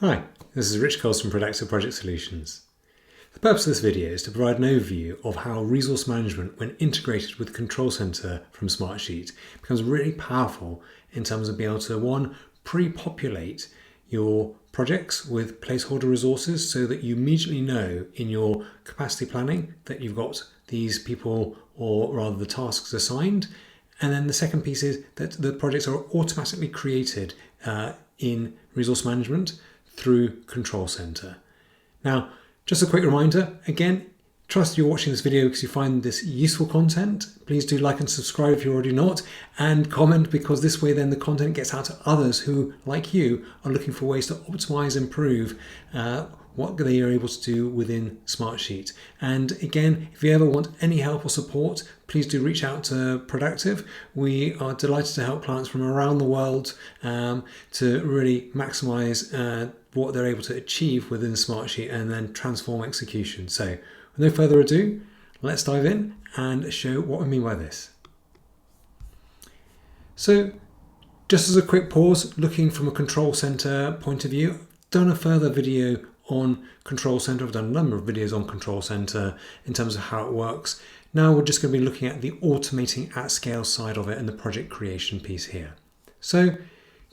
Hi, this is Rich Coles from Productive Project Solutions. The purpose of this video is to provide an overview of how resource management, when integrated with Control Center from Smartsheet, becomes really powerful in terms of being able to, one, pre-populate your projects with placeholder resources so that you immediately know in your capacity planning that you've got these people, or rather the tasks, assigned. And then the second piece is that the projects are automatically created in resource management through Control Center. Now, just a quick reminder, again, trust you're watching this video because you find this useful content. Please do like and subscribe if you're already not, and comment, because this way then the content gets out to others who, like you, are looking for ways to optimize, improve what they are able to do within Smartsheet. And again, if you ever want any help or support, please do reach out to Productive. We are delighted to help clients from around the world to really maximize what they're able to achieve within Smartsheet and then transform execution. So with no further ado, let's dive in and show what I mean by this. So just as a quick pause, looking from a Control Center point of view, I've done a further video on Control Center. I've done a number of videos on Control Center in terms of how it works. Now we're just going to be looking at the automating at scale side of it and the project creation piece here. So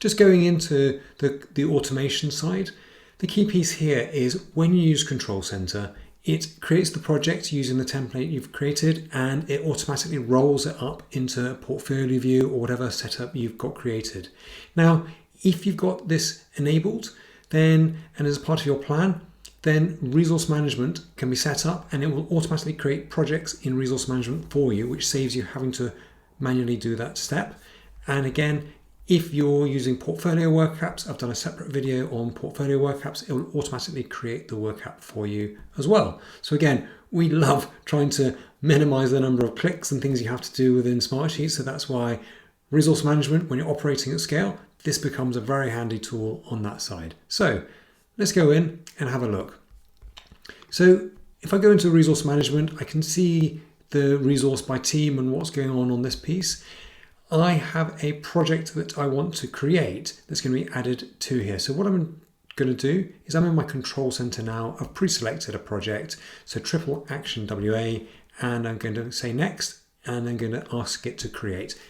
just going into the automation side, the key piece here is when you use Control Center, it creates the project using the template you've created and it automatically rolls it up into a portfolio view or whatever setup you've got created. Now, if you've got this enabled, then, and as part of your plan, then resource management can be set up and it will automatically create projects in resource management for you, which saves you having to manually do that step. And again, if you're using portfolio work apps, I've done a separate video on portfolio work apps, it will automatically create the work app for you as well. So again, we love trying to minimize the number of clicks and things you have to do within Smartsheet. So that's why resource management, when you're operating at scale, this becomes a very handy tool on that side. So let's go in and have a look. So if I go into resource management, I can see the resource by team and what's going on this piece. I have a project that I want to create that's going to be added to here. So what I'm going to do is I'm in my Control Center now. I've pre-selected a project, so triple action WA, and I'm going to say next, and I'm going to ask it to create.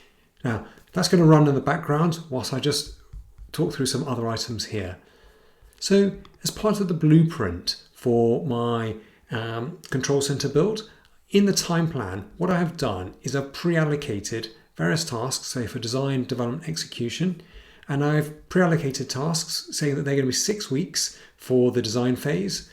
Now, that's going to run in the background whilst I just talk through some other items here. So as part of the blueprint for my Control Center build, in the time plan, what I have done is I've pre-allocated various tasks, say for design, development, execution, and I've pre-allocated tasks saying that they're going to be 6 weeks for the design phase,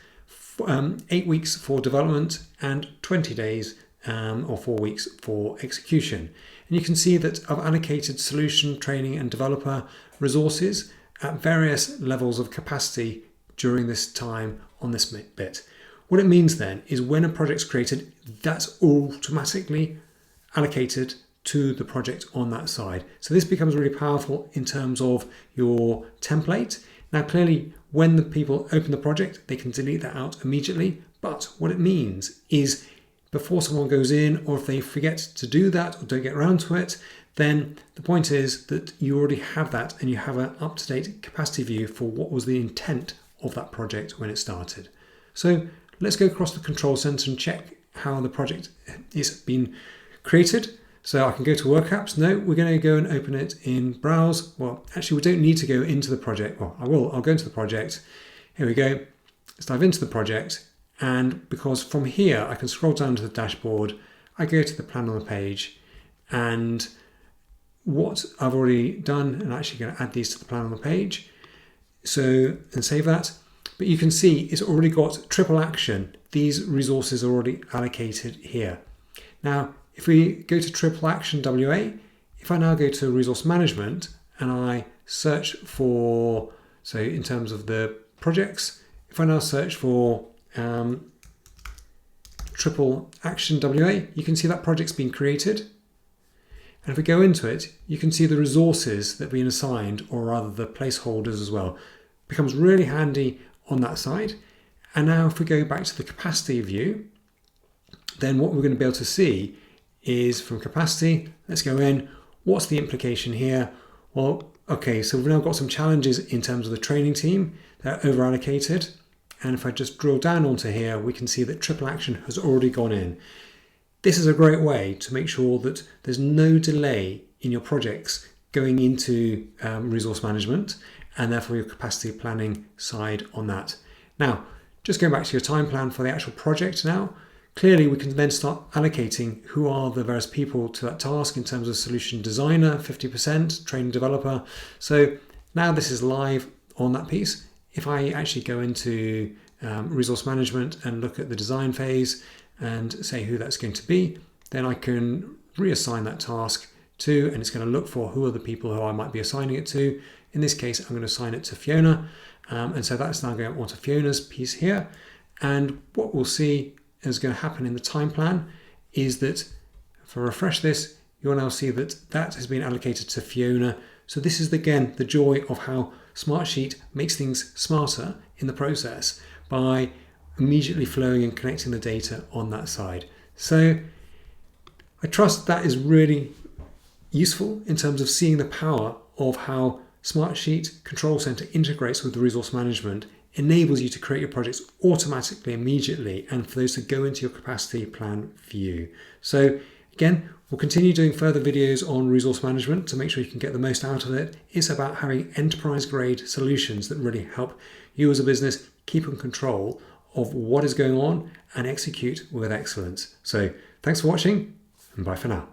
8 weeks for development, and 20 days or 4 weeks for execution. And you can see that I've allocated solution, training, and developer resources at various levels of capacity during this time on this bit. What it means then is when a project's created, that's automatically allocated to the project on that side. So this becomes really powerful in terms of your template. Now, clearly, when the people open the project, they can delete that out immediately. But what it means is before someone goes in, or if they forget to do that or don't get around to it, then the point is that you already have that and you have an up-to-date capacity view for what was the intent of that project when it started. So let's go across the Control Center and check how the project is been created. So I can go to work apps. No, we're going to go and open it in browse. Well, actually we don't need to go into the project. Well, I'll go into the project. Here we go. Let's dive into the project. And because from here, I can scroll down to the dashboard, I go to the plan on the page, and what I've already done, and I'm actually going to add these to the plan on the page. So, and save that. But you can see it's already got triple action. These resources are already allocated here. Now, if we go to triple action WA, if I now go to resource management and I search for, so in terms of the projects, if I now search for triple action WA, you can see that project's been created. And if we go into it, you can see the resources that have been assigned, or rather the placeholders as well. It becomes really handy on that side. And now if we go back to the capacity view, then what we're going to be able to see is from capacity, let's go in, what's the implication here? Well, Okay, so we've now got some challenges in terms of the training team. They're over allocated. And if I just drill down onto here, we can see that triple action has already gone in. This is a great way to make sure that there's no delay in your projects going into resource management, and therefore your capacity planning side on that. Now, just going back to your time plan for the actual project now, clearly we can then start allocating who are the various people to that task in terms of solution designer, 50%, training developer. So now this is live on that piece. If I actually go into resource management and look at the design phase and say who that's going to be, then I can reassign that task to, and it's going to look for who are the people who I might be assigning it to. In this case, I'm going to assign it to Fiona. And so that's now going onto Fiona's piece here. And what we'll see is going to happen in the time plan is that if I refresh this, you'll now see that that has been allocated to Fiona. So this is again the joy of how Smartsheet makes things smarter in the process by immediately flowing and connecting the data on that side. So I trust that is really useful in terms of seeing the power of how Smartsheet Control Center integrates with the resource management, enables you to create your projects automatically, immediately, and for those to go into your capacity plan view. So again, we'll continue doing further videos on resource management to make sure you can get the most out of it. It's about having enterprise grade solutions that really help you as a business keep in control of what is going on and execute with excellence. So thanks for watching, and bye for now.